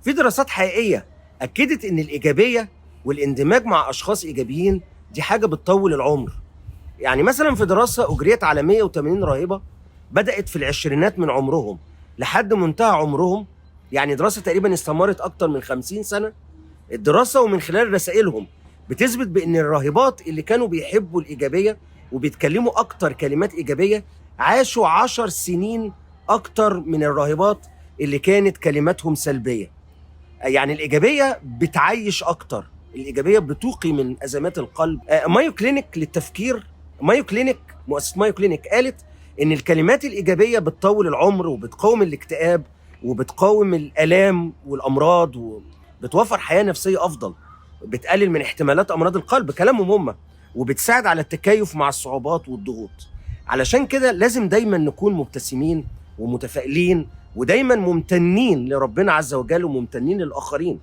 في دراسات حقيقية أكدت إن الإيجابية والاندماج مع أشخاص إيجابيين دي حاجة بتطول العمر. يعني مثلا في دراسة أجريت على 180 راهبة بدأت في العشرينات من عمرهم لحد منتهى عمرهم، يعني دراسة تقريبا استمرت أكتر من 50 سنة. الدراسة ومن خلال رسائلهم بتثبت بأن الراهبات اللي كانوا بيحبوا الإيجابية وبيتكلموا أكتر كلمات إيجابية عاشوا 10 سنين أكتر من الراهبات اللي كانت كلماتهم سلبية. يعني الإيجابية بتعيش أكتر، الإيجابية بتوقي من أزمات القلب. مايو كلينيك للتفكير، مؤسسة مايو كلينيك قالت إن الكلمات الإيجابية بتطول العمر وبتقاوم الاكتئاب وبتقاوم الآلام والأمراض وبتوفر حياة نفسية أفضل، بتقلل من احتمالات أمراض القلب كلامهم هم، وبتساعد على التكيف مع الصعوبات والضغوط. علشان كده لازم دايما نكون مبتسمين ومتفائلين ودايما ممتنين لربنا عز وجل وممتنين للآخرين،